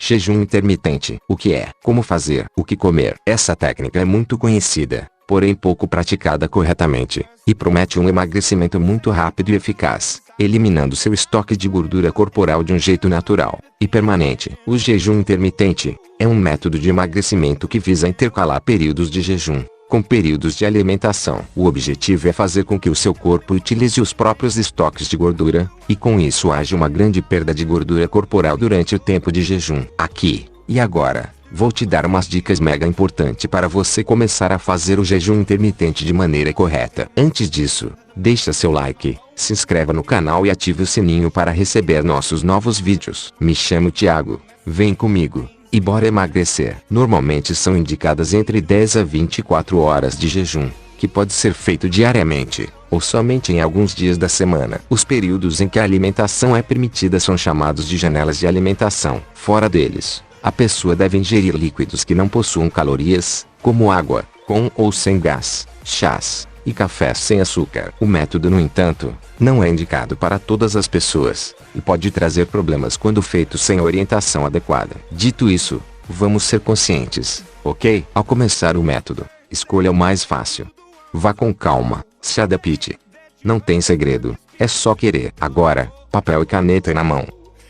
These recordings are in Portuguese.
Jejum intermitente. O que é? Como fazer? O que comer? Essa técnica é muito conhecida, porém pouco praticada corretamente, e promete um emagrecimento muito rápido e eficaz, eliminando seu estoque de gordura corporal de um jeito natural e permanente. O jejum intermitente é um método de emagrecimento que visa intercalar períodos de jejum com períodos de alimentação. O objetivo é fazer com que o seu corpo utilize os próprios estoques de gordura, e com isso haja uma grande perda de gordura corporal durante o tempo de jejum. Aqui, e agora, vou te dar umas dicas mega importantes para você começar a fazer o jejum intermitente de maneira correta. Antes disso, deixa seu like, se inscreva no canal e ative o sininho para receber nossos novos vídeos. Me chamo Thiago, vem comigo e bora emagrecer. Normalmente são indicadas entre 10 a 24 horas de jejum, que pode ser feito diariamente, ou somente em alguns dias da semana. Os períodos em que a alimentação é permitida são chamados de janelas de alimentação. Fora deles, a pessoa deve ingerir líquidos que não possuam calorias, como água, com ou sem gás, chás e café sem açúcar. O método, no entanto, não é indicado para todas as pessoas, e pode trazer problemas quando feito sem orientação adequada. Dito isso, vamos ser conscientes, ok? Ao começar o método, escolha o mais fácil. Vá com calma, se adapte. Não tem segredo, é só querer. Agora, papel e caneta na mão.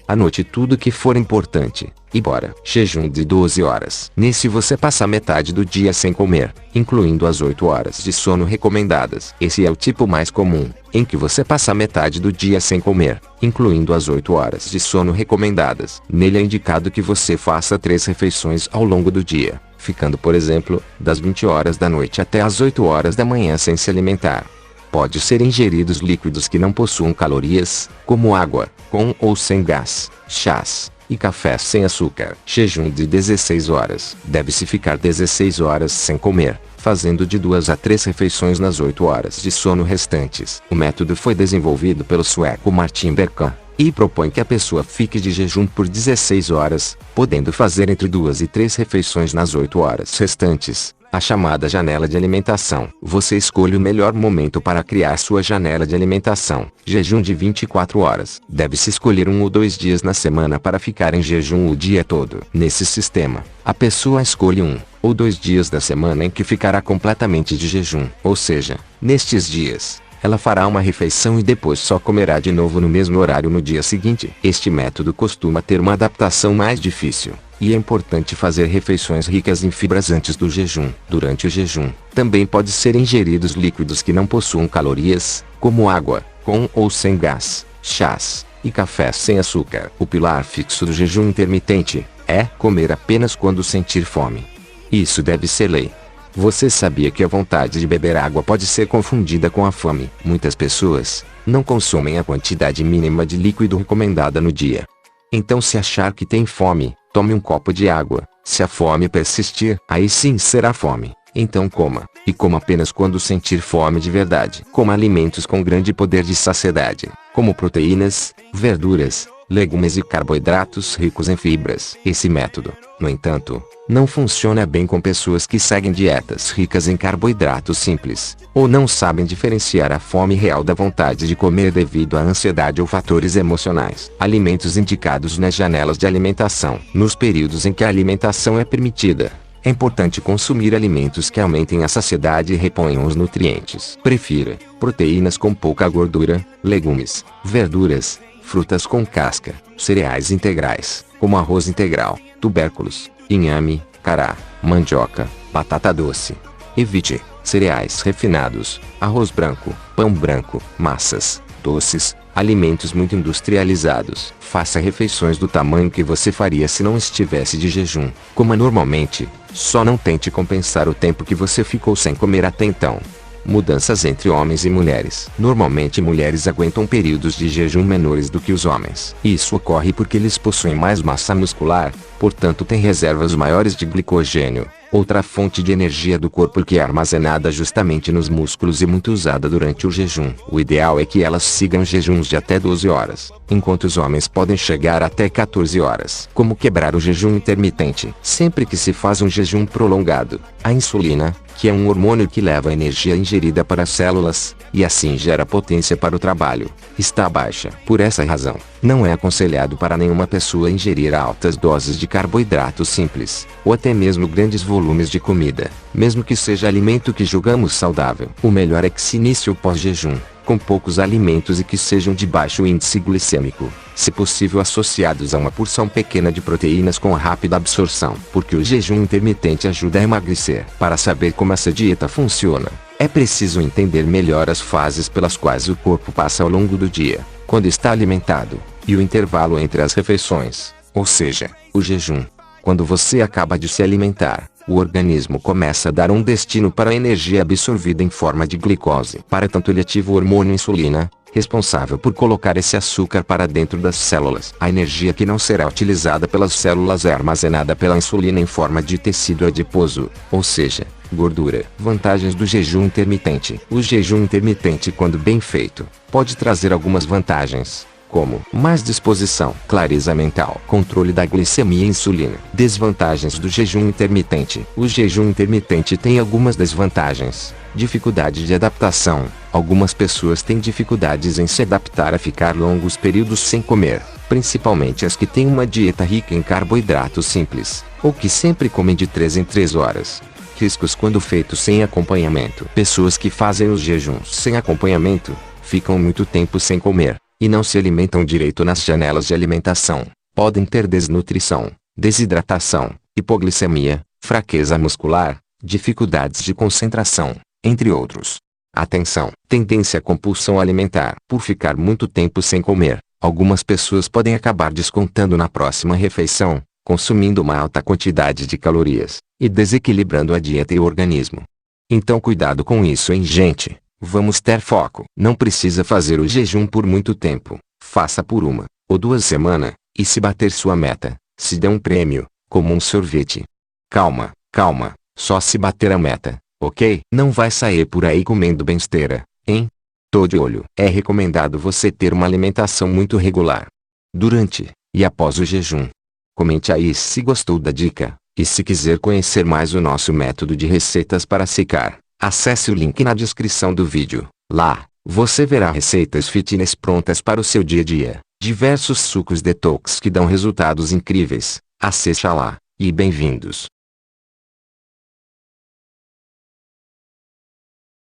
Anote tudo que for importante, e bora. Jejum de 12 horas. Nesse você passa metade do dia sem comer, incluindo as 8 horas de sono recomendadas. Esse é o tipo mais comum, em que você passa metade do dia sem comer, incluindo as 8 horas de sono recomendadas. Nele é indicado que você faça 3 refeições ao longo do dia, ficando, por exemplo, das 20 horas da noite até as 8 horas da manhã sem se alimentar. Pode ser ingeridos líquidos que não possuam calorias, como água, com ou sem gás, chás e café sem açúcar. Jejum de 16 horas. Deve-se ficar 16 horas sem comer, fazendo de 2 a 3 refeições nas 8 horas de sono restantes. O método foi desenvolvido pelo sueco Martin Berkan, e propõe que a pessoa fique de jejum por 16 horas, podendo fazer entre 2 e 3 refeições nas 8 horas restantes, a chamada janela de alimentação. Você escolhe o melhor momento para criar sua janela de alimentação. Jejum de 24 horas. Deve-se escolher 1 ou 2 dias na semana para ficar em jejum o dia todo. Nesse sistema, a pessoa escolhe 1 ou 2 dias da semana em que ficará completamente de jejum. Ou seja, nestes dias, ela fará uma refeição e depois só comerá de novo no mesmo horário no dia seguinte. Este método costuma ter uma adaptação mais difícil, e é importante fazer refeições ricas em fibras antes do jejum. Durante o jejum, também pode ser ingeridos líquidos que não possuam calorias, como água, com ou sem gás, chás e café sem açúcar. O pilar fixo do jejum intermitente é comer apenas quando sentir fome. Isso deve ser lei. Você sabia que a vontade de beber água pode ser confundida com a fome? Muitas pessoas não consomem a quantidade mínima de líquido recomendada no dia. Então, se achar que tem fome, tome um copo de água. Se a fome persistir, aí sim será fome. Então coma, e coma apenas quando sentir fome de verdade. Coma alimentos com grande poder de saciedade, como proteínas, verduras, legumes e carboidratos ricos em fibras. Esse método, no entanto, não funciona bem com pessoas que seguem dietas ricas em carboidratos simples, ou não sabem diferenciar a fome real da vontade de comer devido à ansiedade ou fatores emocionais. Alimentos indicados nas janelas de alimentação. Nos períodos em que a alimentação é permitida, é importante consumir alimentos que aumentem a saciedade e reponham os nutrientes. Prefira proteínas com pouca gordura, legumes, verduras, frutas com casca, cereais integrais, como arroz integral, tubérculos, inhame, cará, mandioca, batata doce. Evite cereais refinados, arroz branco, pão branco, massas, doces, alimentos muito industrializados. Faça refeições do tamanho que você faria se não estivesse de jejum. Coma normalmente, só não tente compensar o tempo que você ficou sem comer até então. Mudanças entre homens e mulheres. Normalmente mulheres aguentam períodos de jejum menores do que os homens. Isso ocorre porque eles possuem mais massa muscular, portanto têm reservas maiores de glicogênio, outra fonte de energia do corpo que é armazenada justamente nos músculos e muito usada durante o jejum. O ideal é que elas sigam jejuns de até 12 horas, enquanto os homens podem chegar até 14 horas. Como quebrar o jejum intermitente? Sempre que se faz um jejum prolongado, a insulina, que é um hormônio que leva a energia ingerida para as células, e assim gera potência para o trabalho, está baixa. Por essa razão, não é aconselhado para nenhuma pessoa ingerir altas doses de carboidratos simples, ou até mesmo grandes volumes de comida, mesmo que seja alimento que julgamos saudável. O melhor é que se inicie o pós-jejum, com poucos alimentos e que sejam de baixo índice glicêmico, se possível associados a uma porção pequena de proteínas com rápida absorção. Porque o jejum intermitente ajuda a emagrecer. Para saber como essa dieta funciona, é preciso entender melhor as fases pelas quais o corpo passa ao longo do dia, quando está alimentado, e o intervalo entre as refeições, ou seja, o jejum. Quando você acaba de se alimentar, o organismo começa a dar um destino para a energia absorvida em forma de glicose. Para tanto ele ativa o hormônio insulina, responsável por colocar esse açúcar para dentro das células. A energia que não será utilizada pelas células é armazenada pela insulina em forma de tecido adiposo, ou seja, gordura. Vantagens do jejum intermitente. O jejum intermitente, quando bem feito, pode trazer algumas vantagens, como mais disposição, clareza mental, controle da glicemia e insulina. Desvantagens do jejum intermitente. O jejum intermitente tem algumas desvantagens. Dificuldade de adaptação. Algumas pessoas têm dificuldades em se adaptar a ficar longos períodos sem comer, principalmente as que têm uma dieta rica em carboidratos simples, ou que sempre comem de 3 em 3 horas. Riscos quando feitos sem acompanhamento. Pessoas que fazem os jejuns sem acompanhamento, ficam muito tempo sem comer, e não se alimentam direito nas janelas de alimentação, podem ter desnutrição, desidratação, hipoglicemia, fraqueza muscular, dificuldades de concentração, entre outros. Atenção! Tendência à compulsão alimentar. Por ficar muito tempo sem comer, algumas pessoas podem acabar descontando na próxima refeição, consumindo uma alta quantidade de calorias, e desequilibrando a dieta e o organismo. Então cuidado com isso, hein, gente? Vamos ter foco. Não precisa fazer o jejum por muito tempo. Faça por 1 ou 2 semanas, e se bater sua meta, se dê um prêmio, como um sorvete. Calma, calma, só se bater a meta, ok? Não vai sair por aí comendo besteira, hein? Tô de olho. É recomendado você ter uma alimentação muito regular, durante e após o jejum. Comente aí se gostou da dica, e se quiser conhecer mais o nosso método de receitas para secar, acesse o link na descrição do vídeo. Lá, você verá receitas fitness prontas para o seu dia a dia. Diversos sucos detox que dão resultados incríveis. Acesse lá, e bem-vindos.